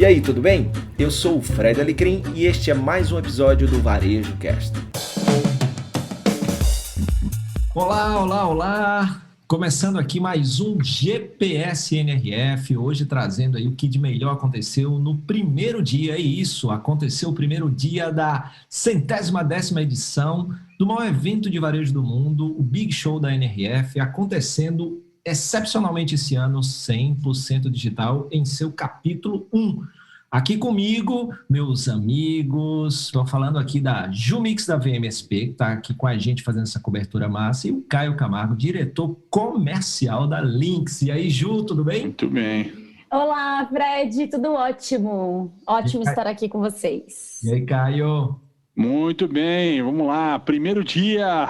E aí, tudo bem? Eu sou o Fred Alecrim e este é mais um episódio do Varejo Cast. Olá, olá, olá! Começando aqui mais um GPS NRF, hoje trazendo aí o que de melhor aconteceu no primeiro dia, é isso, aconteceu o primeiro dia da 110ª edição do maior evento de varejo do mundo, o Big Show da NRF, acontecendo excepcionalmente esse ano, 100% digital, em seu capítulo 1. Aqui comigo, meus amigos, estou falando aqui da Jumix da VMSP, que está aqui com a gente fazendo essa cobertura massa, e o Caio Camargo, diretor comercial da Lynx. E aí, Ju, tudo bem? Muito bem. Olá, Fred, tudo ótimo. Ótimo estar aqui com vocês. E aí, Caio? Muito bem, vamos lá. Primeiro dia,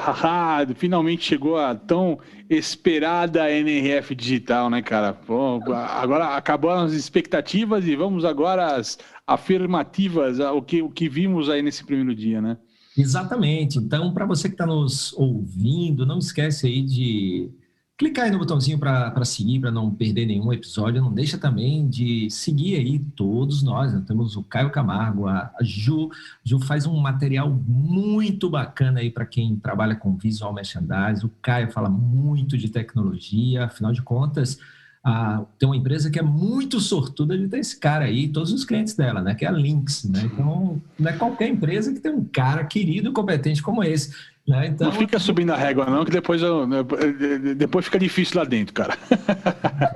finalmente chegou a tão esperada NRF digital, né, cara? Bom, agora acabaram as expectativas e vamos agora às afirmativas, o que vimos aí nesse primeiro dia, né? Exatamente. Então, para você que está nos ouvindo, não esquece aí de clicar aí no botãozinho para seguir, para não perder nenhum episódio. Não deixa também de seguir aí todos nós. Nós temos o Caio Camargo, a Ju. Ju faz um material muito bacana aí para quem trabalha com visual merchandising. O Caio fala muito de tecnologia. Afinal de contas, tem uma empresa que é muito sortuda de ter esse cara aí, todos os clientes dela, né? Que é a Lynx, né? Então, não é qualquer empresa que tem um cara querido e competente como esse. Né? Então, não fica subindo a régua, não, que depois fica difícil lá dentro, cara.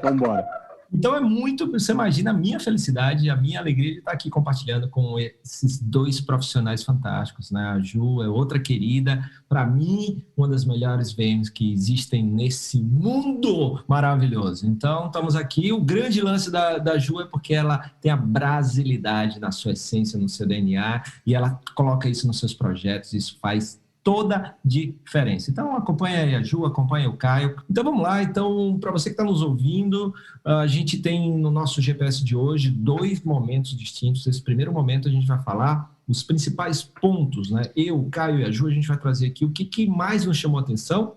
Vamos embora. Então é muito, você imagina a minha felicidade, a minha alegria de estar aqui compartilhando com esses dois profissionais fantásticos, né? A Ju é outra querida, para mim, uma das melhores VMs que existem nesse mundo maravilhoso. Então, estamos aqui. O grande lance da Ju é porque ela tem a brasilidade na sua essência, no seu DNA, e ela coloca isso nos seus projetos, isso faz toda diferença. Então, acompanha a Ju, acompanha o Caio. Então, vamos lá. Então, para você que está nos ouvindo, a gente tem no nosso GPS de hoje 2 momentos distintos. Esse primeiro momento a gente vai falar os principais pontos, né? Eu, o Caio e a Ju, a gente vai trazer aqui o que mais nos chamou a atenção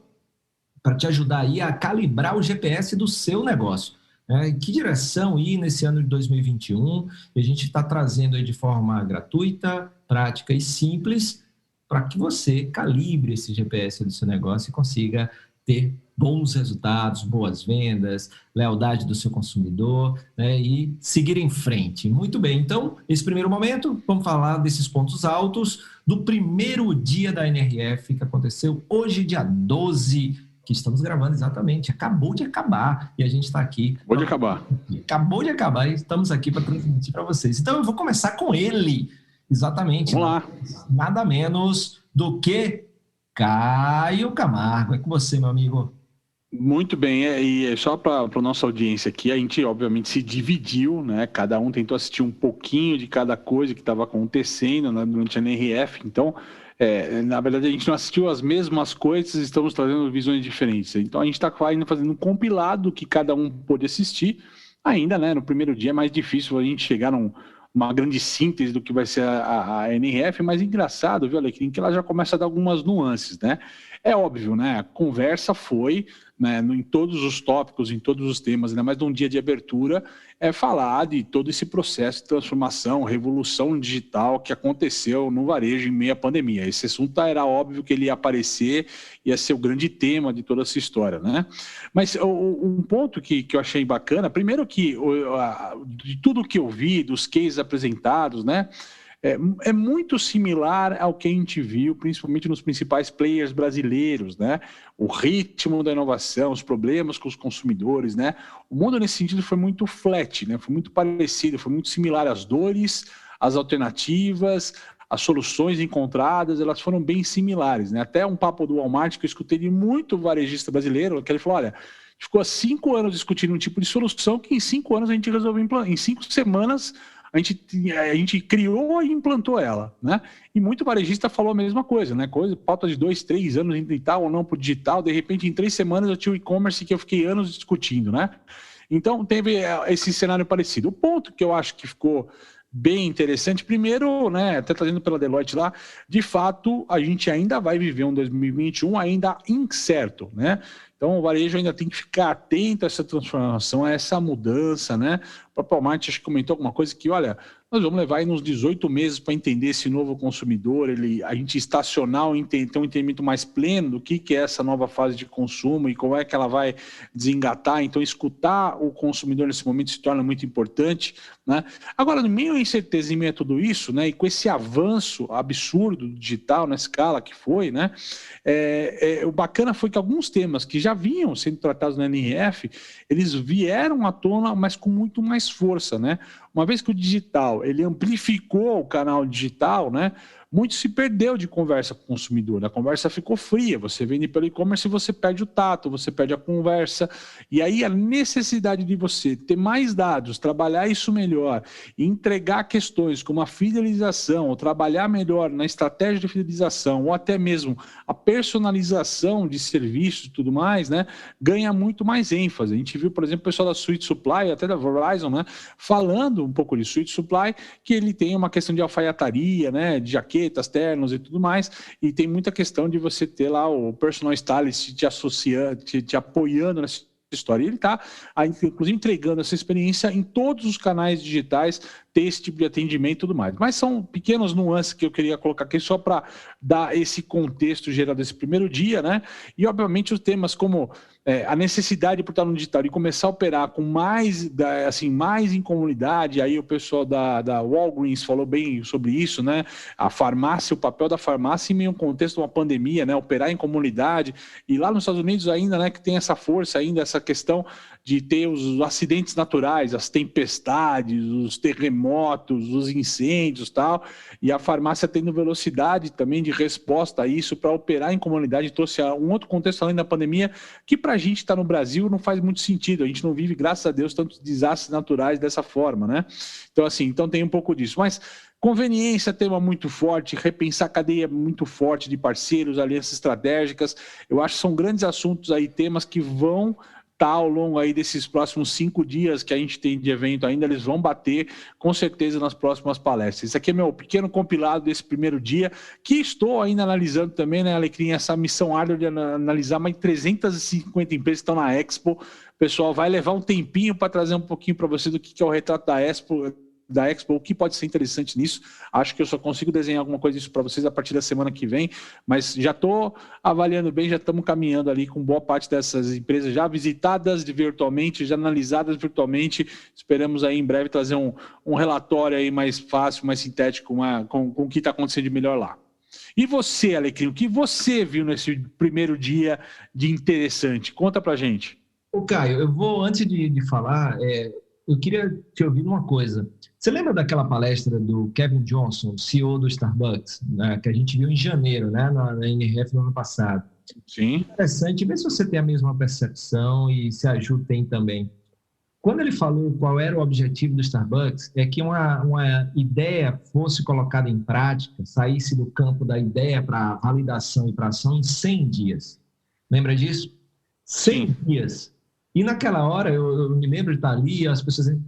para te ajudar aí a calibrar o GPS do seu negócio. Em que direção ir nesse ano de 2021? E a gente está trazendo aí de forma gratuita, prática e simples, para que você calibre esse GPS do seu negócio e consiga ter bons resultados, boas vendas, lealdade do seu consumidor, né, e seguir em frente. Muito bem, então, esse primeiro momento, vamos falar desses pontos altos do primeiro dia da NRF, que aconteceu hoje, dia 12, que estamos gravando exatamente, acabou de acabar, e a gente está aqui. Acabou de acabar, e estamos aqui para transmitir para vocês. Então, eu vou começar com ele. Exatamente. Vamos lá. Nada menos do que Caio Camargo. É com você, meu amigo. Muito bem, e só para a nossa audiência aqui, a gente obviamente se dividiu, né? Cada um tentou assistir um pouquinho de cada coisa que estava acontecendo, né, durante a NRF. Então, na verdade, a gente não assistiu as mesmas coisas, estamos trazendo visões diferentes. Então, a gente está ainda fazendo um compilado que cada um pôde assistir. Ainda, né? No primeiro dia é mais difícil a gente chegar uma grande síntese do que vai ser a NRF, mas engraçado, viu, Alecrim, que ela já começa a dar algumas nuances, né? É óbvio, né? A conversa foi, né, em todos os tópicos, em todos os temas, ainda mais num dia de abertura, falar de todo esse processo de transformação, revolução digital que aconteceu no varejo em meio à pandemia. Esse assunto era óbvio que ele ia aparecer, ia ser o grande tema de toda essa história, né? Mas um ponto que eu achei bacana, primeiro que de tudo que eu vi, dos cases apresentados, né? É muito similar ao que a gente viu, principalmente nos principais players brasileiros, né? O ritmo da inovação, os problemas com os consumidores, né? O mundo, nesse sentido, foi muito flat, né? Foi muito parecido, foi muito similar às dores, às alternativas, as soluções encontradas, elas foram bem similares, né? Até um papo do Walmart que eu escutei de muito varejista brasileiro, que ele falou, olha, ficou há 5 anos discutindo um tipo de solução que em 5 anos a gente resolveu implantar, em 5 semanas a gente criou e implantou ela, né? E muito varejista falou a mesma coisa, né? Pauta de 2, 3 anos em tal ou não para o digital, de repente em 3 semanas eu tinha o e-commerce que eu fiquei anos discutindo, né? Então teve esse cenário parecido. O ponto que eu acho que ficou bem interessante, primeiro, né, até trazendo pela Deloitte lá, de fato, a gente ainda vai viver um 2021 ainda incerto, né? Então, o varejo ainda tem que ficar atento a essa transformação, a essa mudança, né? O próprio Walmart acho que comentou alguma coisa que, olha, nós vamos levar aí uns 18 meses para entender esse novo consumidor, a gente estacionar, ter um entendimento mais pleno do que é essa nova fase de consumo e como é que ela vai desengatar. Então, escutar o consumidor nesse momento se torna muito importante, né? Agora, no meio da incerteza, em meio a tudo isso, né, e com esse avanço absurdo do digital na escala que foi, né, o bacana foi que alguns temas que já vinham sendo tratados na NRF, eles vieram à tona, mas com muito mais força, né? Uma vez que o digital ele amplificou o canal digital, né? Muito se perdeu de conversa com o consumidor, a conversa ficou fria, você vende pelo e-commerce e você perde o tato, você perde a conversa, e aí a necessidade de você ter mais dados, trabalhar isso melhor, e entregar questões como a fidelização, ou trabalhar melhor na estratégia de fidelização, ou até mesmo a personalização de serviços e tudo mais, né, ganha muito mais ênfase. A gente viu, por exemplo, o pessoal da Suite Supply, até da Verizon, né, falando um pouco de Suite Supply, que ele tem uma questão de alfaiataria, né, de jaquetas, ternos e tudo mais, e tem muita questão de você ter lá o personal stylist te associando, te apoiando nessa história. E ele está, inclusive, entregando essa experiência em todos os canais digitais, ter esse tipo de atendimento e tudo mais. Mas são pequenas nuances que eu queria colocar aqui só para dar esse contexto geral desse primeiro dia, né? E, obviamente, os temas como a necessidade por estar no digital e começar a operar com mais, assim, mais em comunidade. Aí o pessoal da Walgreens falou bem sobre isso, né? A farmácia, o papel da farmácia em meio a um contexto de uma pandemia, né? Operar em comunidade. E lá nos Estados Unidos ainda, né, que tem essa força ainda, essa questão de ter os acidentes naturais, as tempestades, os terremotos, os incêndios e tal, e a farmácia tendo velocidade também de resposta a isso para operar em comunidade, trouxe um outro contexto além da pandemia, que para a gente estar no Brasil não faz muito sentido, a gente não vive, graças a Deus, tantos desastres naturais dessa forma, né? Então, assim, então tem um pouco disso, mas conveniência, tema muito forte, repensar cadeia muito forte de parceiros, alianças estratégicas, eu acho que são grandes assuntos aí, temas que vão ao longo aí desses próximos 5 dias que a gente tem de evento ainda, eles vão bater com certeza nas próximas palestras. Esse aqui é meu pequeno compilado desse primeiro dia, que estou ainda analisando também, né, Alecrim, essa missão árdua de analisar mais 350 empresas que estão na Expo. O pessoal vai levar um tempinho para trazer um pouquinho para você do que é o retrato da Expo, o que pode ser interessante nisso. Acho que eu só consigo desenhar alguma coisa disso para vocês a partir da semana que vem, mas já estou avaliando bem, já estamos caminhando ali com boa parte dessas empresas já visitadas virtualmente, já analisadas virtualmente. Esperamos aí em breve trazer um relatório aí mais fácil, mais sintético, com o que está acontecendo de melhor lá. E você, Alecrim, o que você viu nesse primeiro dia de interessante? Conta pra gente. Ô, Caio, eu vou, antes de falar, eu queria te ouvir uma coisa. Você lembra daquela palestra do Kevin Johnson, CEO do Starbucks, né, que a gente viu em janeiro, né, na NRF no ano passado? Sim. Interessante, vê se você tem a mesma percepção e se a Ju tem também. Quando ele falou qual era o objetivo do Starbucks, é que uma ideia fosse colocada em prática, saísse do campo da ideia para validação e para ação em 100 dias. Lembra disso? 100 dias. E naquela hora, eu me lembro de estar ali, as pessoas dizendo,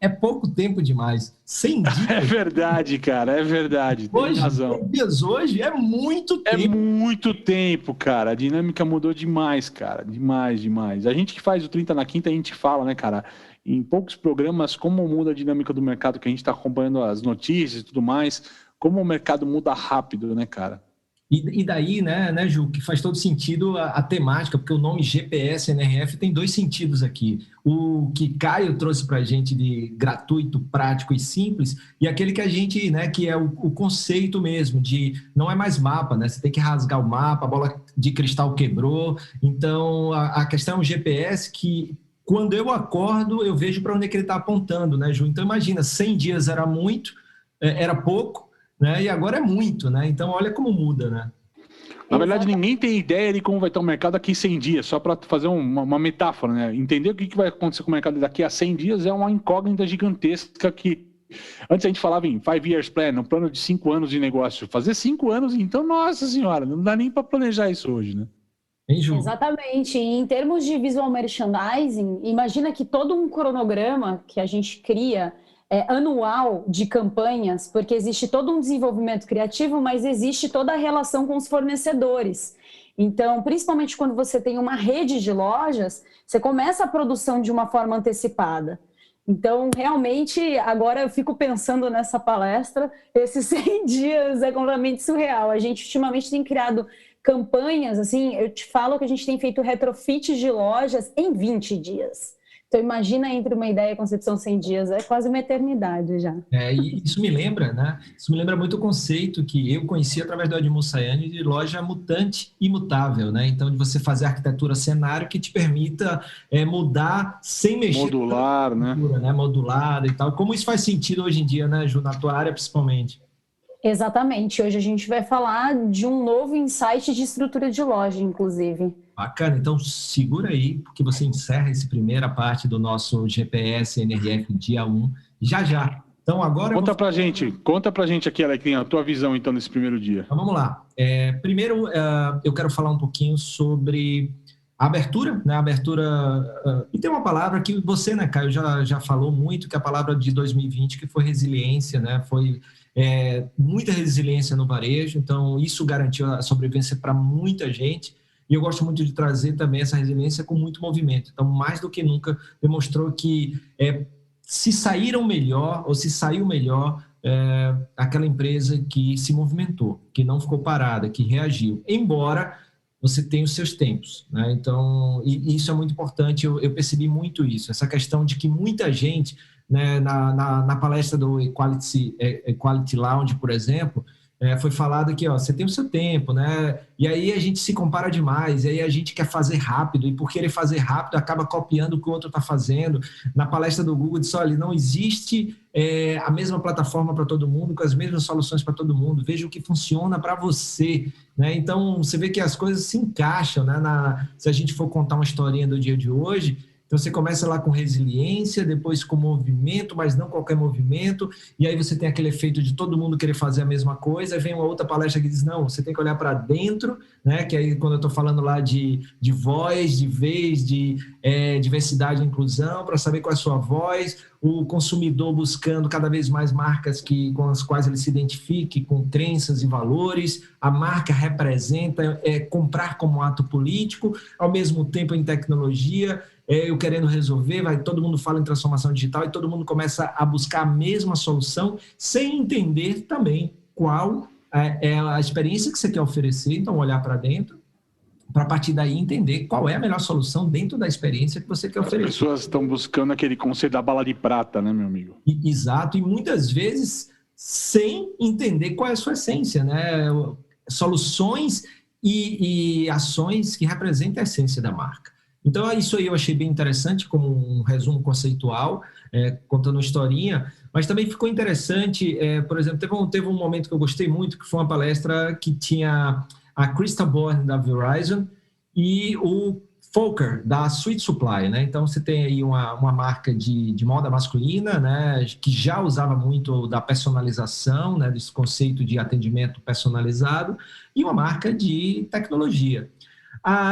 é pouco tempo demais. 100 dias. É verdade, cara, é verdade. Tem razão. 100 dias hoje é muito tempo. É muito tempo, cara. A dinâmica mudou demais, cara. Demais, demais. A gente que faz o 30 na Quinta, a gente fala, né, cara, em poucos programas, como muda a dinâmica do mercado, que a gente está acompanhando as notícias e tudo mais, como o mercado muda rápido, né, cara? E daí, né, Ju, que faz todo sentido a temática, porque o nome GPS NRF tem 2 sentidos aqui. O que Caio trouxe para a gente de gratuito, prático e simples, e aquele que a gente, né, que é o conceito mesmo, de não é mais mapa, né? Você tem que rasgar o mapa, a bola de cristal quebrou. Então, a questão é um GPS que, quando eu acordo, eu vejo para onde é que ele está apontando, né, Ju? Então, imagina, 100 dias era muito, era pouco, né? E agora é muito, né? Então, olha como muda, né? Na verdade, ninguém tem ideia de como vai estar o mercado daqui a 100 dias, só para fazer uma metáfora, né? Entender o que vai acontecer com o mercado daqui a 100 dias é uma incógnita gigantesca que... Antes a gente falava em 5 years plan, um plano de 5 anos de negócio. Fazer 5 anos, então, nossa senhora, não dá nem para planejar isso hoje, né? Exatamente. E em termos de visual merchandising, imagina que todo um cronograma que a gente cria anual de campanhas, porque existe todo um desenvolvimento criativo, mas existe toda a relação com os fornecedores. Então, principalmente quando você tem uma rede de lojas, você começa a produção de uma forma antecipada. Então, realmente, agora eu fico pensando nessa palestra, esses 100 dias é completamente surreal. A gente ultimamente tem criado campanhas, assim, eu te falo que a gente tem feito retrofit de lojas em 20 dias. Então, imagina entre uma ideia e a concepção 100 dias, é quase uma eternidade já. E isso me lembra, né? Isso me lembra muito o conceito que eu conheci através do Edmund Sayane de loja mutante imutável, né? Então, de você fazer arquitetura cenário que te permita mudar sem mexer. Modular, né? Modulada e tal. Como isso faz sentido hoje em dia, né, Ju, na tua área principalmente? Exatamente. Hoje a gente vai falar de um novo insight de estrutura de loja, inclusive. Bacana, então segura aí, porque você encerra essa primeira parte do nosso GPS NRF dia 1, já. Então agora... Conta pra gente aqui, Alecrim, a tua visão então nesse primeiro dia. Então vamos lá. Primeiro, eu quero falar um pouquinho sobre a abertura, né? E tem uma palavra que você, né, Caio, já falou muito, que é a palavra de 2020, que foi resiliência, né? Foi muita resiliência no varejo, então isso garantiu a sobrevivência para muita gente. E eu gosto muito de trazer também essa resiliência com muito movimento. Então, mais do que nunca, demonstrou que se saíram melhor, ou se saiu melhor, aquela empresa que se movimentou, que não ficou parada, que reagiu. Embora você tenha os seus tempos, né? Então, e isso é muito importante, eu percebi muito isso. Essa questão de que muita gente, né, na palestra do Equality Lounge, por exemplo, foi falado que você tem o seu tempo, né? E aí a gente se compara demais, e aí a gente quer fazer rápido, e por querer fazer rápido acaba copiando o que o outro está fazendo. Na palestra do Google disse, olha, não existe a mesma plataforma para todo mundo, com as mesmas soluções para todo mundo, veja o que funciona para você, né? Então você vê que as coisas se encaixam, né? Se a gente for contar uma historinha do dia de hoje, então você começa lá com resiliência, depois com movimento, mas não qualquer movimento, e aí você tem aquele efeito de todo mundo querer fazer a mesma coisa, aí vem uma outra palestra que diz, não, você tem que olhar para dentro, né? Que aí quando eu estou falando lá de voz, de vez, de diversidade e inclusão, para saber qual é a sua voz, o consumidor buscando cada vez mais marcas com as quais ele se identifique, com crenças e valores, a marca representa, comprar como ato político, ao mesmo tempo em tecnologia, eu querendo resolver, todo mundo fala em transformação digital e todo mundo começa a buscar a mesma solução sem entender também qual é a experiência que você quer oferecer, então olhar para dentro, para a partir daí entender qual é a melhor solução dentro da experiência que você quer oferecer. As pessoas estão buscando aquele conceito da bala de prata, né, meu amigo? Exato, e muitas vezes sem entender qual é a sua essência, né? Soluções e ações que representam a essência da marca. Então, isso aí eu achei bem interessante, como um resumo conceitual, contando uma historinha, mas também ficou interessante, por exemplo, teve um momento que eu gostei muito, que foi uma palestra que tinha a Krista Born, da Verizon, e o Fokker, da Sweet Supply, né? Então, você tem aí uma marca de moda masculina, né? Que já usava muito da personalização, né? Desse conceito de atendimento personalizado, e uma marca de tecnologia.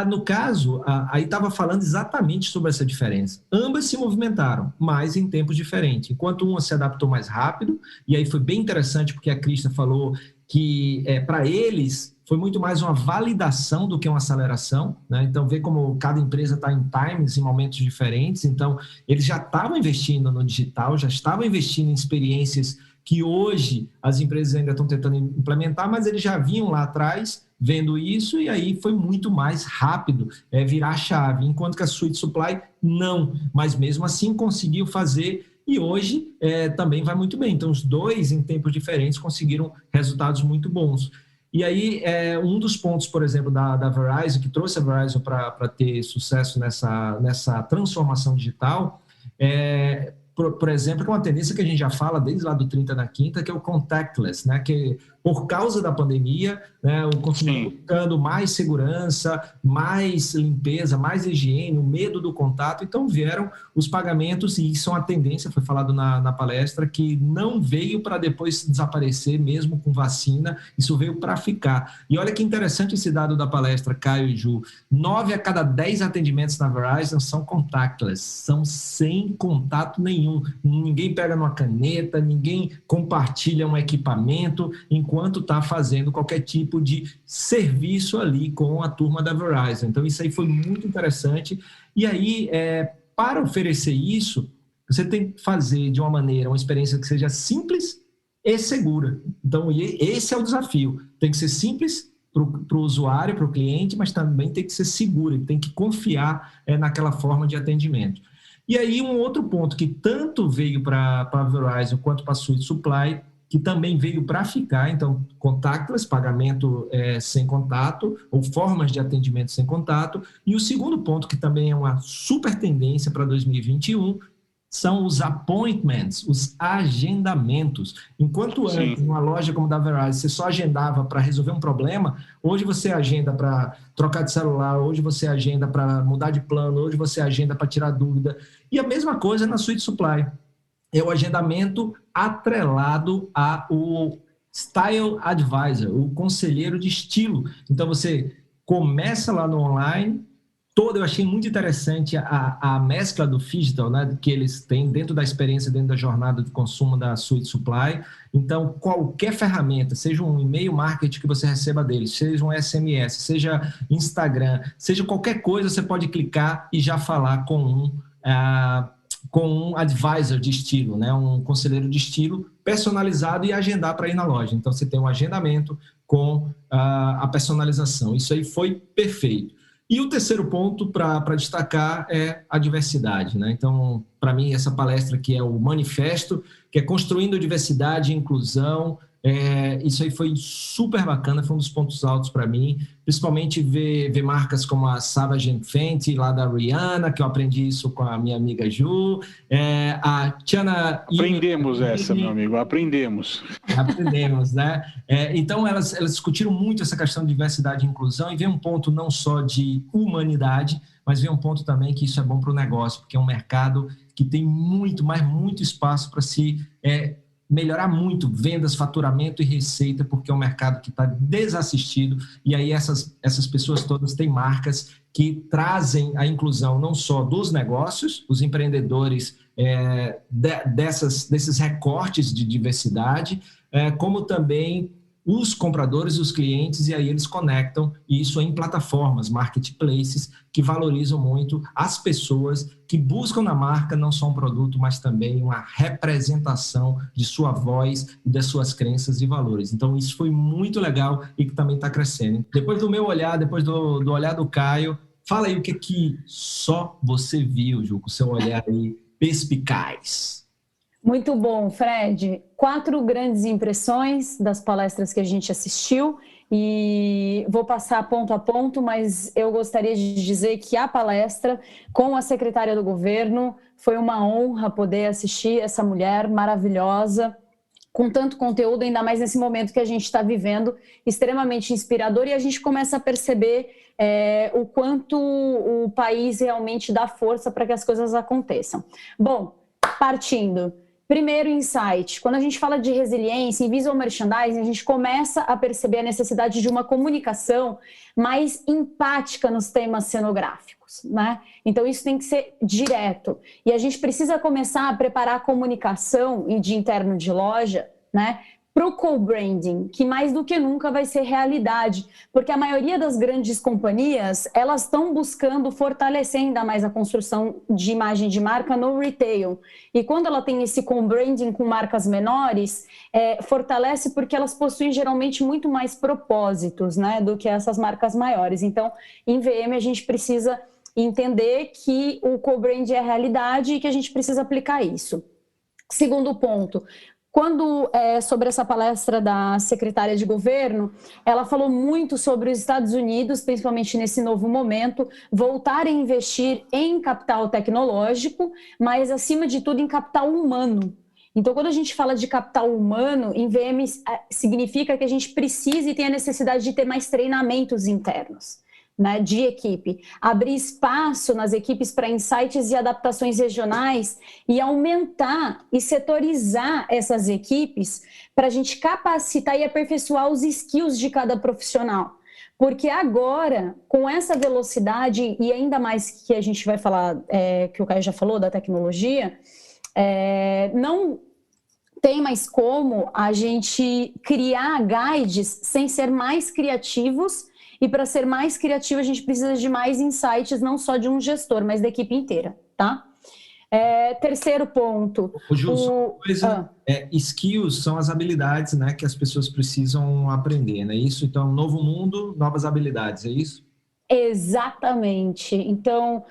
No caso, aí estava falando exatamente sobre essa diferença. Ambas se movimentaram, mas em tempos diferentes. Enquanto uma se adaptou mais rápido, e aí foi bem interessante porque a Krista falou que para eles foi muito mais uma validação do que uma aceleração, né? Então, vê como cada empresa está em times, em momentos diferentes. Então, eles já estavam investindo no digital, já estavam investindo em experiências que hoje as empresas ainda estão tentando implementar, mas eles já vinham lá atrás vendo isso, e aí foi muito mais rápido virar a chave, enquanto que a Sweet Supply não, mas mesmo assim conseguiu fazer, e hoje também vai muito bem. Então, os dois, em tempos diferentes, conseguiram resultados muito bons. E aí, um dos pontos, por exemplo, da Verizon, que trouxe a Verizon para ter sucesso nessa transformação digital, por exemplo, que é uma tendência que a gente já fala desde lá do 30 na quinta, que é o contactless, né? Que por causa da pandemia, né, o consumidor buscando mais segurança, mais limpeza, mais higiene, o medo do contato, então vieram os pagamentos, e isso é uma tendência, foi falado na palestra, que não veio para depois desaparecer, mesmo com vacina, isso veio para ficar. E olha que interessante esse dado da palestra, Caio e Ju, 9 a cada 10 atendimentos na Verizon são contactless, são sem contato nenhum. ninguém pega numa caneta, ninguém compartilha um equipamento enquanto está fazendo qualquer tipo de serviço ali com a turma da Verizon. Então, isso aí foi muito interessante. E aí, para oferecer isso, você tem que fazer de uma maneira, uma experiência que seja simples e segura. Então, esse é o desafio. Tem que ser simples para o usuário, para o cliente, mas também tem que ser segura, tem que confiar naquela forma de atendimento. E aí, um outro ponto que tanto veio para a Verizon quanto para a Suite Supply, que também veio para ficar, então, contactless, pagamento sem contato, ou formas de atendimento sem contato. E o segundo ponto, que também é uma super tendência para 2021, são os appointments, os agendamentos. Enquanto antes, numa loja como a da Verizon, você só agendava para resolver um problema, hoje você agenda para trocar de celular, hoje você agenda para mudar de plano, hoje você agenda para tirar dúvida. E a mesma coisa na Suite Supply. É o agendamento atrelado ao Style Advisor, o conselheiro de estilo. Então, você começa lá no online. Eu achei muito interessante a mescla do digital, né, que eles têm dentro da experiência, dentro da jornada de consumo da Suite Supply. Então, qualquer ferramenta, seja um e-mail marketing que você receba deles, seja um SMS, seja Instagram, seja qualquer coisa, você pode clicar e já falar com um advisor de estilo, né, um conselheiro de estilo personalizado e agendar para ir na loja. Então, você tem um agendamento com a personalização. Isso aí foi perfeito. E o terceiro ponto para destacar é a diversidade, né? Então, para mim, essa palestra aqui é o manifesto, que é construindo diversidade e inclusão. Isso aí foi super bacana, foi um dos pontos altos para mim, principalmente ver marcas como a Savage & Fenty, lá da Rihanna, que eu aprendi isso com a minha amiga Ju, a Tiana... Aprendemos essa, meu amigo, aprendemos. Aprendemos, né? Então, elas discutiram muito essa questão de diversidade e inclusão e vem um ponto não só de humanidade, mas vem um ponto também que isso é bom para o negócio, porque é um mercado que tem muito, mas muito espaço para se... melhorar muito vendas, faturamento e receita, porque é um mercado que está desassistido, e aí essas pessoas todas têm marcas que trazem a inclusão não só dos negócios, os empreendedores desses recortes de diversidade, como também os compradores e os clientes, e aí eles conectam isso em plataformas, marketplaces, que valorizam muito as pessoas que buscam na marca não só um produto, mas também uma representação de sua voz e das suas crenças e valores. Então, isso foi muito legal e que também está crescendo. Depois do meu olhar, depois do olhar do Caio, fala aí o que só você viu, Ju, com o seu olhar aí perspicaz. Muito bom, Fred. 4 grandes impressões das palestras que a gente assistiu e vou passar ponto a ponto, mas eu gostaria de dizer que a palestra com a secretária do governo foi uma honra poder assistir essa mulher maravilhosa, com tanto conteúdo, ainda mais nesse momento que a gente está vivendo, extremamente inspirador, e a gente começa a perceber o quanto o país realmente dá força para que as coisas aconteçam. Bom, partindo... Primeiro insight, quando a gente fala de resiliência em visual merchandising, a gente começa a perceber a necessidade de uma comunicação mais empática nos temas cenográficos, né? Então isso tem que ser direto. E a gente precisa começar a preparar a comunicação e de interno de loja, né? Para o co-branding, que mais do que nunca vai ser realidade, porque a maioria das grandes companhias, elas estão buscando fortalecer ainda mais a construção de imagem de marca no retail. E quando ela tem esse co-branding com marcas menores, fortalece porque elas possuem geralmente muito mais propósitos, né, do que essas marcas maiores. Então, em VM, a gente precisa entender que o co-branding é a realidade e que a gente precisa aplicar isso. Segundo ponto, quando, sobre essa palestra da secretária de governo, ela falou muito sobre os Estados Unidos, principalmente nesse novo momento, voltar a investir em capital tecnológico, mas, acima de tudo, em capital humano. Então, quando a gente fala de capital humano, em VM significa que a gente precisa e tem a necessidade de ter mais treinamentos internos, né, de equipe, abrir espaço nas equipes para insights e adaptações regionais e aumentar e setorizar essas equipes para a gente capacitar e aperfeiçoar os skills de cada profissional. Porque agora, com essa velocidade, e ainda mais que a gente vai falar, que o Caio já falou, da tecnologia, não tem mais como a gente criar guides sem ser mais criativos, e para ser mais criativo a gente precisa de mais insights, não só de um gestor, mas da equipe inteira, tá? Terceiro ponto. Ju, só uma coisa, skills são as habilidades, né, que as pessoas precisam aprender, né? Isso, então, novo mundo, novas habilidades, é isso? Exatamente. Então,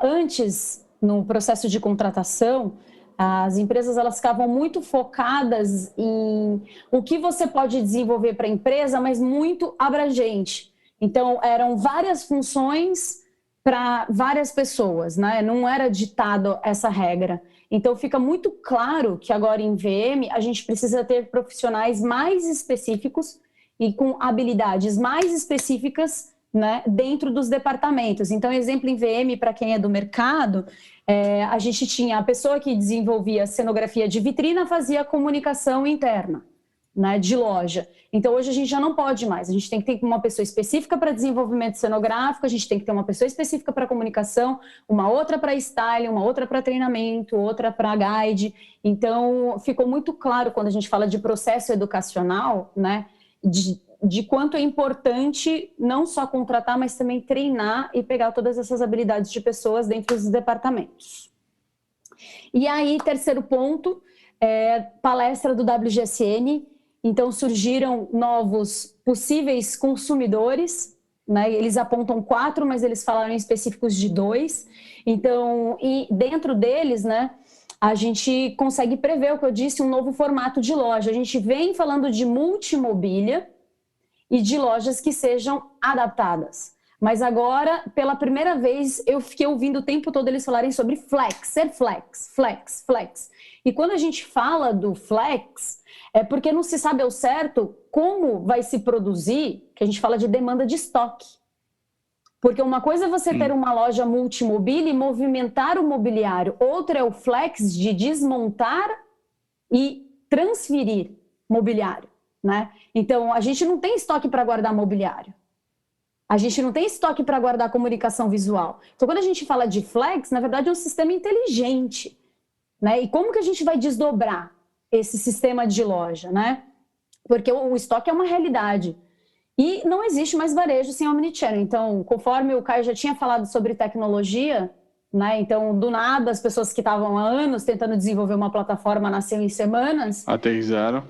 antes, no processo de contratação, as empresas elas ficavam muito focadas em o que você pode desenvolver para a empresa, mas muito abrangente. Então, eram várias funções para várias pessoas, né? Não era ditado essa regra. Então, fica muito claro que agora em VM a gente precisa ter profissionais mais específicos e com habilidades mais específicas, né, dentro dos departamentos. Então, exemplo em VM, para quem é do mercado, a gente tinha a pessoa que desenvolvia cenografia de vitrina, fazia comunicação interna, né, de loja. Então, hoje a gente já não pode mais. A gente tem que ter uma pessoa específica para desenvolvimento cenográfico, a gente tem que ter uma pessoa específica para comunicação, uma outra para styling, uma outra para treinamento, outra para guide. Então, ficou muito claro quando a gente fala de processo educacional, né, de quanto é importante não só contratar, mas também treinar e pegar todas essas habilidades de pessoas dentro dos departamentos. E aí, terceiro ponto, palestra do WGSN. Então, surgiram novos possíveis consumidores, né? Eles apontam 4, mas eles falaram em específicos de 2. Então, e dentro deles, né, a gente consegue prever o que eu disse, um novo formato de loja. A gente vem falando de multimobília e de lojas que sejam adaptadas. Mas agora, pela primeira vez, eu fiquei ouvindo o tempo todo eles falarem sobre flex, ser flex, flex, flex. E quando a gente fala do flex, é porque não se sabe ao certo como vai se produzir, que a gente fala de demanda de estoque. Porque uma coisa é você ter uma loja multimobília e movimentar o mobiliário, outra é o flex de desmontar e transferir mobiliário, né? Então, a gente não tem estoque para guardar mobiliário. A gente não tem estoque para guardar comunicação visual. Então, quando a gente fala de flex, na verdade é um sistema inteligente, né? E como que a gente vai desdobrar esse sistema de loja, né? Porque o estoque é uma realidade. E não existe mais varejo sem omnichannel. Então, conforme o Caio já tinha falado sobre tecnologia, né? Então, do nada, as pessoas que estavam há anos tentando desenvolver uma plataforma nasceram em semanas. Aterrizaram.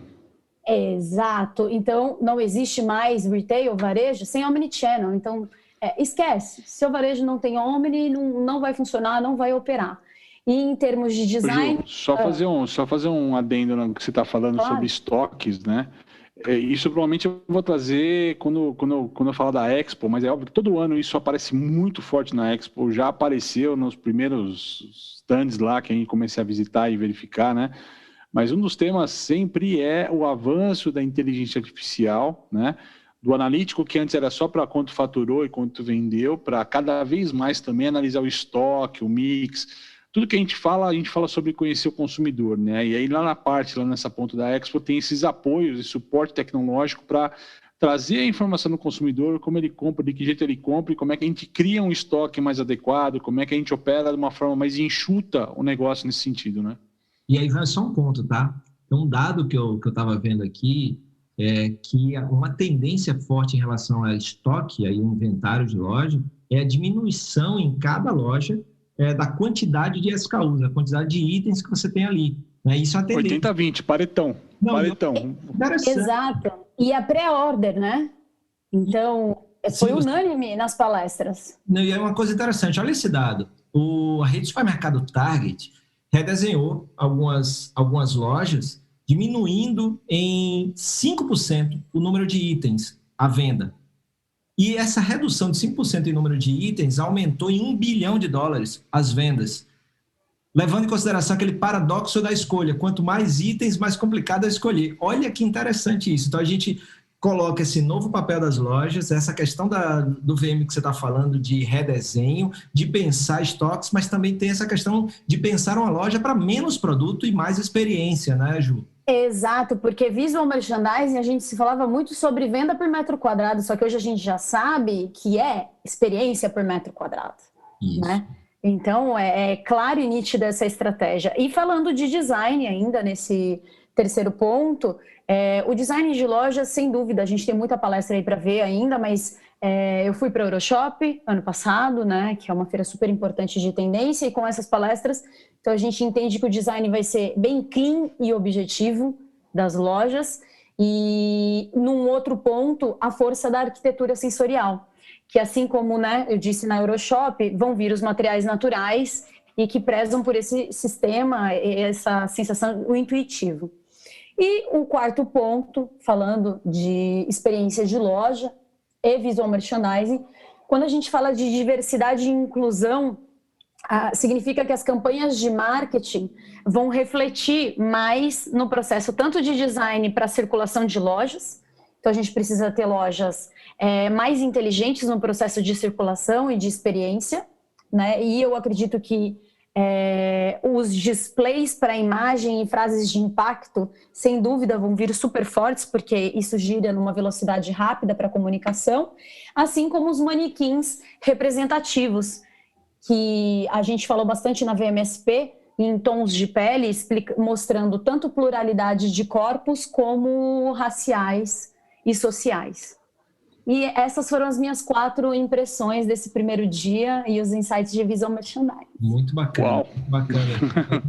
Exato. Então, não existe mais retail, varejo, sem omnichannel. Então, esquece. Se o varejo não tem omni, não vai funcionar, não vai operar. E em termos de design... Ju, só fazer um adendo no que você está falando sobre estoques, né? Isso provavelmente eu vou trazer quando eu falar da Expo, mas é óbvio que todo ano isso aparece muito forte na Expo, já apareceu nos primeiros stands lá que a gente comecei a visitar e verificar, né? Mas um dos temas sempre é o avanço da inteligência artificial, né? Do analítico, que antes era só para quanto faturou e quanto vendeu, para cada vez mais também analisar o estoque, o mix. Tudo que a gente fala sobre conhecer o consumidor, né? E aí lá nessa ponta da Expo, tem esses apoios e suporte tecnológico para trazer a informação do consumidor, como ele compra, de que jeito ele compra, e como é que a gente cria um estoque mais adequado, como é que a gente opera de uma forma mais enxuta o negócio nesse sentido, né? E aí vai só um ponto, tá? Então, um dado que eu estava vendo aqui é que uma tendência forte em relação ao estoque, aí o inventário de loja, é a diminuição em cada loja da quantidade de SKUs, a quantidade de itens que você tem ali. Né? Isso é uma tendência. 80-20, paretão. Exato. E a pré-order, né? Então, foi unânime nas palestras. E é uma coisa interessante, olha esse dado. A rede de supermercado Target redesenhou algumas lojas, diminuindo em 5% o número de itens à venda. E essa redução de 5% em número de itens aumentou em $1 bilhão as vendas, levando em consideração aquele paradoxo da escolha. Quanto mais itens, mais complicado é escolher. Olha que interessante isso. Então, a gente coloca esse novo papel das lojas, essa questão do VM que você está falando de redesenho, de pensar estoques, mas também tem essa questão de pensar uma loja para menos produto e mais experiência, né, Ju? Exato, porque visual merchandising a gente se falava muito sobre venda por metro quadrado, só que hoje a gente já sabe que é experiência por metro quadrado, né? Então, é clara e nítida essa estratégia. E falando de design ainda, nesse terceiro ponto, o design de loja, sem dúvida, a gente tem muita palestra aí para ver ainda, mas eu fui para a Euroshop ano passado, né, que é uma feira super importante de tendência, e com essas palestras, então a gente entende que o design vai ser bem clean e objetivo das lojas. E num outro ponto, a força da arquitetura sensorial, que assim como, né, eu disse na Euroshop, vão vir os materiais naturais e que prezam por esse sistema, essa sensação, o intuitivo. E o quarto ponto, falando de experiência de loja e visual merchandising, quando a gente fala de diversidade e inclusão, significa que as campanhas de marketing vão refletir mais no processo tanto de design para a circulação de lojas, então a gente precisa ter lojas mais inteligentes no processo de circulação e de experiência, né? E eu acredito que os displays para imagem e frases de impacto, sem dúvida, vão vir super fortes, porque isso gira numa velocidade rápida para a comunicação, assim como os manequins representativos, que a gente falou bastante na VMSP, em tons de pele, mostrando tanto pluralidade de corpos como raciais e sociais. E essas foram as minhas 4 impressões desse primeiro dia e os insights de visual merchandising. Muito bacana, Uau. muito bacana.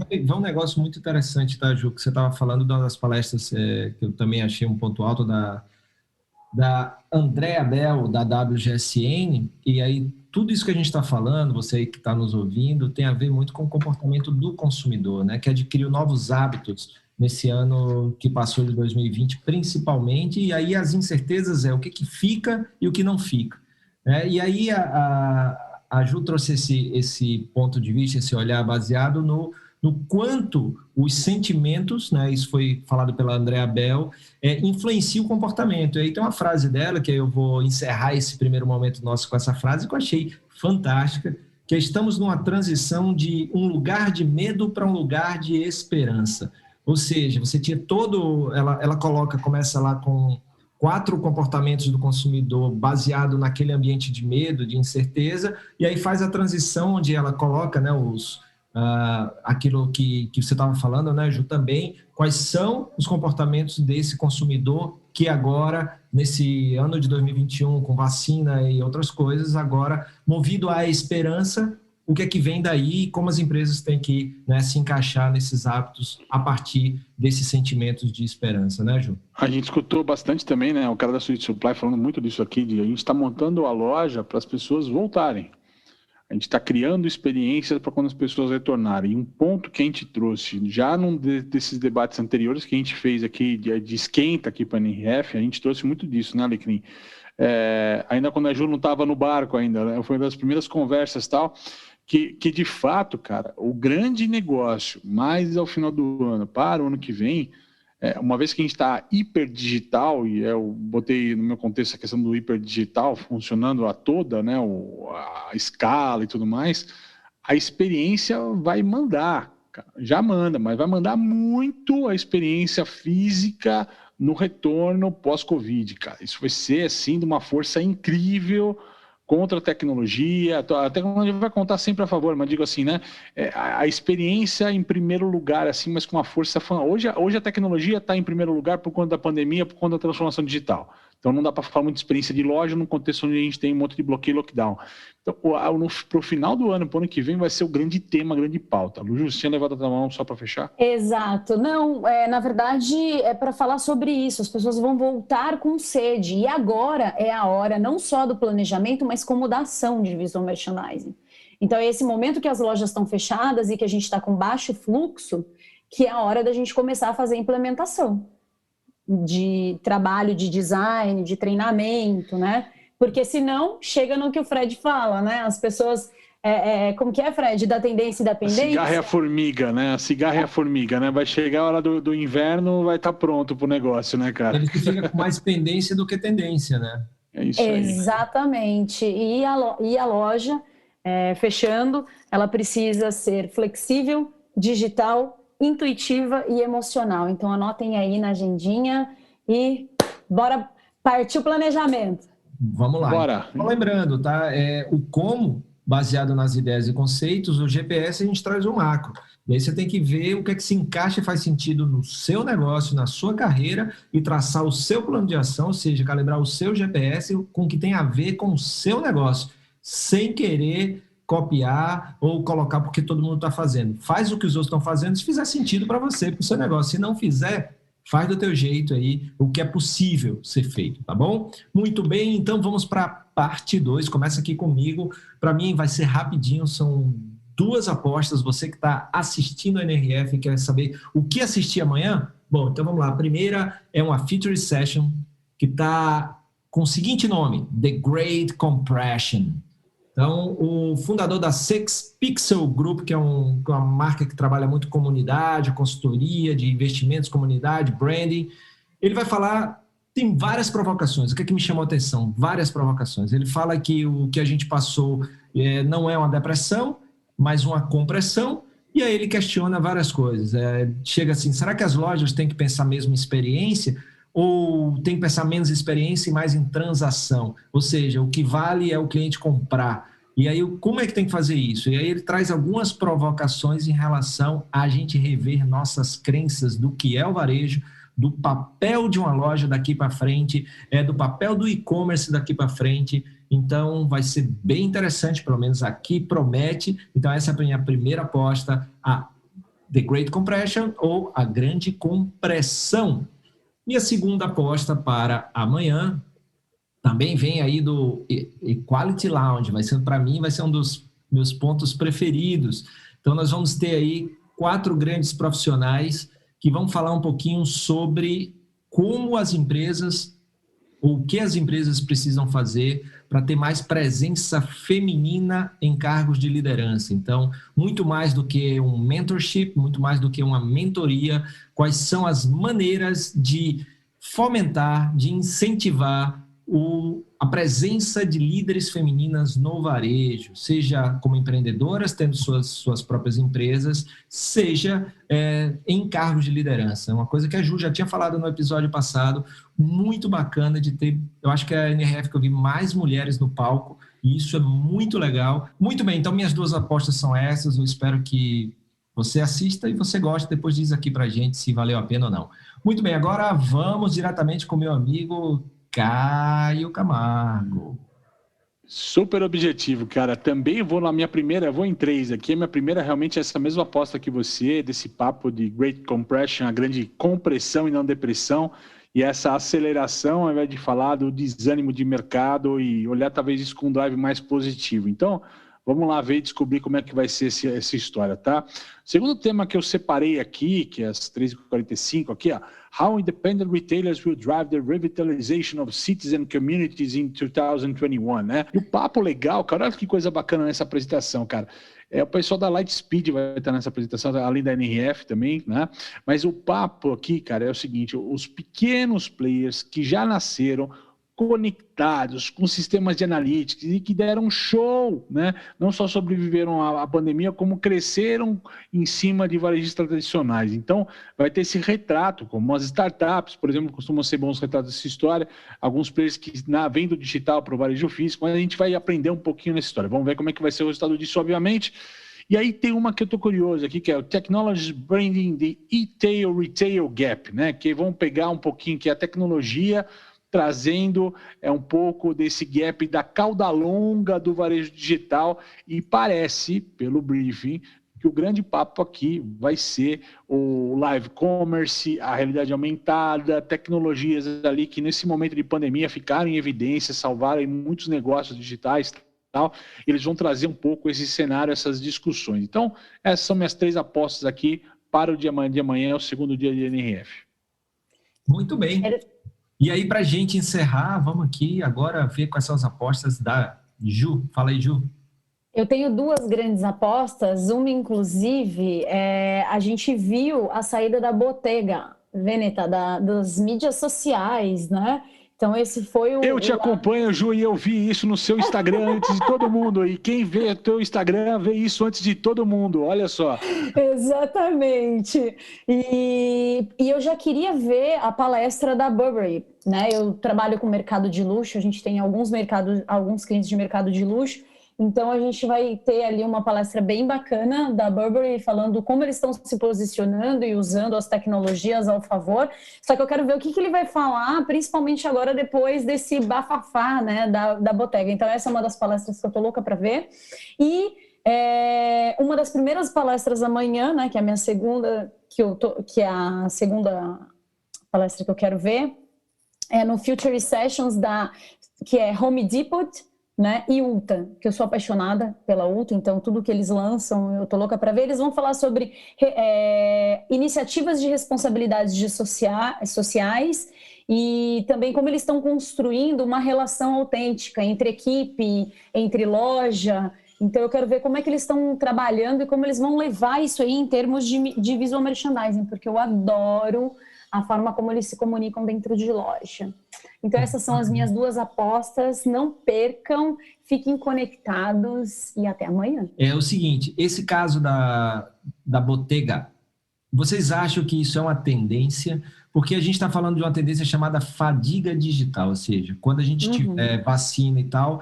Foi um negócio muito interessante, tá, Ju, que você estava falando de uma das palestras que eu também achei um ponto alto da Andrea Bell, da WGSN, e aí tudo isso que a gente está falando, você aí que está nos ouvindo, tem a ver muito com o comportamento do consumidor, né, que adquiriu novos hábitos nesse ano que passou de 2020, principalmente, e aí as incertezas o que fica e o que não fica. E aí a Ju trouxe esse ponto de vista, esse olhar baseado no quanto os sentimentos, né, isso foi falado pela Andrea Bell, influenciam o comportamento. E aí tem uma frase dela, que eu vou encerrar esse primeiro momento nosso com essa frase, que eu achei fantástica, que estamos numa transição de um lugar de medo para um lugar de esperança. Ou seja, você tinha ela começa lá com 4 comportamentos do consumidor baseado naquele ambiente de medo, de incerteza, e aí faz a transição onde ela coloca, né, aquilo que você estava falando, né, Ju, também, quais são os comportamentos desse consumidor que agora, nesse ano de 2021, com vacina e outras coisas, agora, movido à esperança, o que é que vem daí e como as empresas têm que, né, se encaixar nesses hábitos a partir desses sentimentos de esperança, né, Ju? A gente escutou bastante também, né, o cara da Sweet Supply falando muito disso aqui, a gente está montando a loja para as pessoas voltarem. A gente está criando experiências para quando as pessoas retornarem. E um ponto que a gente trouxe, já num desses debates anteriores que a gente fez aqui, de esquenta aqui para a NRF, a gente trouxe muito disso, né, Alecrim? Ainda quando a Ju não estava no barco ainda, né, foi uma das primeiras conversas e tal, que de fato, cara, o grande negócio, mais ao final do ano, para o ano que vem, uma vez que a gente está hiperdigital, e eu botei no meu contexto a questão do hiperdigital funcionando a toda, né, a escala e tudo mais, a experiência vai mandar, cara, já manda, mas vai mandar muito a experiência física no retorno pós-Covid, cara. Isso vai ser, assim, de uma força incrível contra a tecnologia. A tecnologia vai contar sempre a favor, mas digo assim, né? A experiência em primeiro lugar, assim, mas com uma força... Hoje a tecnologia está em primeiro lugar por conta da pandemia, por conta da transformação digital. Então não dá para falar muito de experiência de loja num contexto onde a gente tem um monte de bloqueio e lockdown. Então, para o final do ano, para o ano que vem, vai ser o grande tema, a grande pauta. Lu, você tinha levado a mão só para fechar? Exato. Não, na verdade, é para falar sobre isso. As pessoas vão voltar com sede. E agora é a hora não só do planejamento, mas como da ação de visual merchandising. Então, é esse momento que as lojas estão fechadas e que a gente está com baixo fluxo, que é a hora da gente começar a fazer a implementação de trabalho de design, de treinamento, né? Porque senão chega no que o Fred fala, né? As pessoas, como que é, Fred? Da tendência e da pendência? A cigarra é a formiga, né? A cigarra é a formiga, né? Vai chegar a hora do inverno, vai estar pronto pro negócio, né, cara? Ele fica com mais pendência do que tendência, né? É isso aí. Exatamente. E a loja, fechando, ela precisa ser flexível, digital, intuitiva e emocional. Então anotem aí na agendinha e bora partir o planejamento. Vamos lá. Bora. Então, lembrando, tá? O como baseado nas ideias e conceitos, o GPS a gente traz o macro. E aí você tem que ver o que é que se encaixa e faz sentido no seu negócio, na sua carreira e traçar o seu plano de ação, ou seja, calibrar o seu GPS com o que tem a ver com o seu negócio, sem querer copiar ou colocar porque todo mundo está fazendo. Faz o que os outros estão fazendo se fizer sentido para você, para o seu negócio. Se não fizer, faz do teu jeito aí o que é possível ser feito, tá bom? Muito bem, então vamos para a parte 2. Começa aqui comigo. Para mim vai ser rapidinho, são 2 apostas. Você que está assistindo a NRF e quer saber o que assistir amanhã? Bom, então vamos lá. A primeira é uma Feature Session que está com o seguinte nome, The Great Compression. Então, o fundador da Six Pixel Group, que é uma marca que trabalha muito com comunidade, consultoria de investimentos, comunidade, branding, ele vai falar, tem várias provocações. O que é que me chamou a atenção? Várias provocações. Ele fala que o que a gente passou não é uma depressão, mas uma compressão, e aí ele questiona várias coisas. Chega assim, será que as lojas têm que pensar mesmo em experiência? Ou tem que pensar menos em experiência e mais em transação? Ou seja, o que vale é o cliente comprar. E aí, como é que tem que fazer isso? E aí ele traz algumas provocações em relação a gente rever nossas crenças do que é o varejo, do papel de uma loja daqui para frente, do papel do e-commerce daqui para frente. Então, vai ser bem interessante, pelo menos aqui promete. Então, essa é a minha primeira aposta, a The Great Compression ou a Grande Compressão. E a segunda aposta para amanhã também vem aí do Equality Lounge. Para mim, vai ser um dos meus pontos preferidos. Então, nós vamos ter aí 4 grandes profissionais que vão falar um pouquinho sobre como as empresas, ou o que as empresas precisam fazer para ter mais presença feminina em cargos de liderança. Então, muito mais do que um mentorship, muito mais do que uma mentoria, quais são as maneiras de fomentar, de incentivar a presença de líderes femininas no varejo, seja como empreendedoras, tendo suas próprias empresas, seja em cargos de liderança. Uma coisa que a Ju já tinha falado no episódio passado, muito bacana de ter, eu acho que é a NRF que eu vi mais mulheres no palco, e isso é muito legal. Muito bem, então minhas 2 apostas são essas, eu espero que você assista e você goste, depois diz aqui pra gente se valeu a pena ou não. Muito bem, agora vamos diretamente com meu amigo Caio Camargo. Super objetivo, cara. Também vou na minha primeira, vou em 3 aqui. A minha primeira realmente é essa mesma aposta que você, desse papo de Great Compression, a grande compressão e não depressão, e essa aceleração, ao invés de falar do desânimo de mercado e olhar talvez isso com um drive mais positivo. Então, vamos lá ver e descobrir como é que vai ser essa história, tá? Segundo tema que eu separei aqui, que é às 3h45 aqui, ó. How independent retailers will drive the revitalization of cities and communities in 2021, né? E o papo legal, cara, olha que coisa bacana nessa apresentação, cara. O pessoal da Lightspeed vai estar nessa apresentação, além da NRF também, né? Mas o papo aqui, cara, é o seguinte, os pequenos players que já nasceram conectados com sistemas de analytics e que deram show, né? Não só sobreviveram à pandemia, como cresceram em cima de varejistas tradicionais. Então, vai ter esse retrato, como as startups, por exemplo, costumam ser bons retratos dessa história, alguns players que vêm do digital para o varejo físico, mas a gente vai aprender um pouquinho nessa história. Vamos ver como é que vai ser o resultado disso, obviamente. E aí tem uma que eu estou curioso aqui, que é o Technology Branding the E-Tail Retail Gap, né? Que vão pegar um pouquinho que é a tecnologia trazendo um pouco desse gap da cauda longa do varejo digital, e parece, pelo briefing, que o grande papo aqui vai ser o live commerce, a realidade aumentada, tecnologias ali que nesse momento de pandemia ficaram em evidência, salvaram muitos negócios digitais, tal. Eles vão trazer um pouco esse cenário, essas discussões. Então, essas são minhas 3 apostas aqui para o dia de amanhã, o segundo dia de NRF. Muito bem. E aí, para a gente encerrar, vamos aqui agora ver quais são as apostas da Ju. Fala aí, Ju. Eu tenho 2 grandes apostas. Uma, inclusive, a gente viu a saída da Bottega Veneta, das mídias sociais, né? Então, esse foi o... Eu te acompanho, Ju, e eu vi isso no seu Instagram antes de todo mundo. E quem vê o teu Instagram vê isso antes de todo mundo. Olha só. Exatamente. E eu já queria ver a palestra da Burberry, né? Eu trabalho com mercado de luxo, a gente tem alguns clientes de mercado de luxo, Então, a gente vai ter ali uma palestra bem bacana da Burberry, falando como eles estão se posicionando e usando as tecnologias ao favor. Só que eu quero ver o que ele vai falar, principalmente agora, depois desse bafafá, né, da Bottega. Então, essa é uma das palestras que eu tô louca para ver. E uma das primeiras palestras amanhã, né, que é a minha segunda, que é a segunda palestra que eu quero ver, é no Future Sessions, que é Home Depot, né, e Ulta, que eu sou apaixonada pela Ulta, então tudo que eles lançam eu tô louca para ver. Eles vão falar sobre iniciativas de responsabilidades sociais e também como eles estão construindo uma relação autêntica entre equipe, entre loja. Então eu quero ver como é que eles estão trabalhando e como eles vão levar isso aí em termos de visual merchandising, porque eu adoro a forma como eles se comunicam dentro de loja. Então essas são as minhas 2 apostas, não percam, fiquem conectados e até amanhã. É o seguinte, esse caso da Bottega, vocês acham que isso é uma tendência? Porque a gente está falando de uma tendência chamada fadiga digital, ou seja, quando a gente tiver vacina e tal,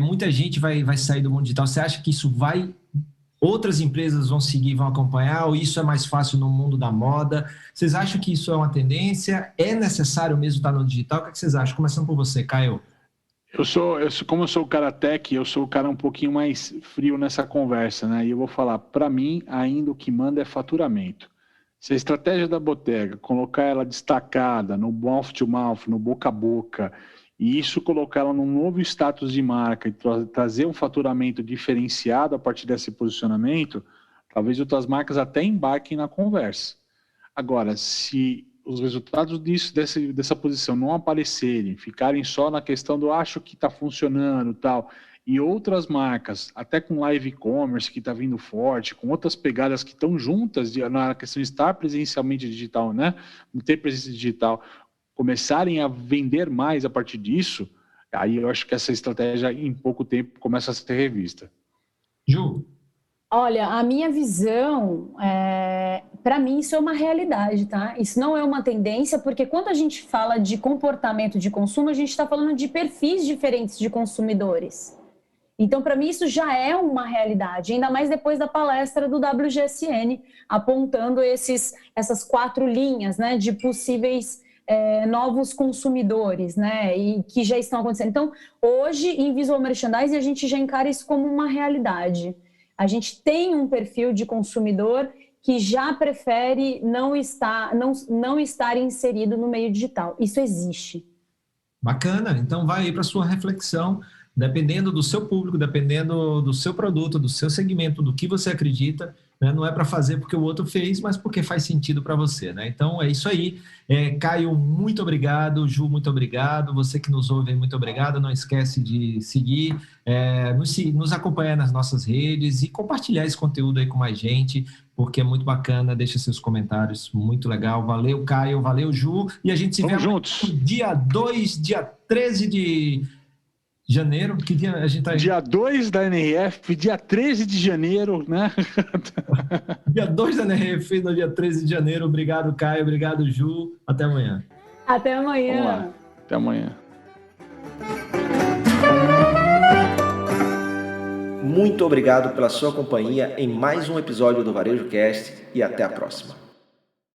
muita gente vai sair do mundo digital. Você acha que isso outras empresas vão seguir, vão acompanhar, ou isso é mais fácil no mundo da moda? Vocês acham que isso é uma tendência? É necessário mesmo estar no digital? O que vocês acham? Começando por você, Caio. Como eu sou o cara tech, eu sou o cara um pouquinho mais frio nessa conversa, né? E eu vou falar, para mim, ainda o que manda é faturamento. Se a estratégia da Bottega, colocar ela destacada no mouth to mouth, no boca a boca, e isso colocar ela num novo status de marca e trazer um faturamento diferenciado a partir desse posicionamento, talvez outras marcas até embarquem na conversa. Agora, se os resultados dessa posição não aparecerem, ficarem só na questão do acho que está funcionando e tal, e outras marcas, até com live e-commerce que está vindo forte, com outras pegadas que estão juntas na questão de estar presencialmente digital, né? Ter presença digital, começarem a vender mais a partir disso, aí eu acho que essa estratégia em pouco tempo começa a ser revista. Ju? Olha, a minha visão, para mim isso é uma realidade, tá? Isso não é uma tendência, porque quando a gente fala de comportamento de consumo, a gente está falando de perfis diferentes de consumidores. Então, para mim, isso já é uma realidade, ainda mais depois da palestra do WGSN, apontando essas 4 linhas, né, de possíveis novos consumidores, né, e que já estão acontecendo. Então, hoje, em Visual Merchandising, a gente já encara isso como uma realidade. A gente tem um perfil de consumidor que já prefere não estar inserido no meio digital. Isso existe. Bacana. Então, vai aí para a sua reflexão. Dependendo do seu público, dependendo do seu produto, do seu segmento, do que você acredita, né? Não é para fazer porque o outro fez, mas porque faz sentido para você, né? Então, é isso aí. Caio, muito obrigado. Ju, muito obrigado. Você que nos ouve, muito obrigado. Não esquece de seguir, nos acompanhar nas nossas redes e compartilhar esse conteúdo aí com mais gente, porque é muito bacana. Deixa seus comentários, muito legal. Valeu, Caio. Valeu, Ju. E a gente se vê juntos. Dia 13 de janeiro, que dia a gente tá aí? Dia 2 da NRF, dia 13 de janeiro, né? Dia 2 da NRF, no dia 13 de janeiro. Obrigado, Caio. Obrigado, Ju. Até amanhã. Até amanhã. Vamos lá. Até amanhã. Muito obrigado pela sua companhia em mais um episódio do Varejo Cast e até a próxima.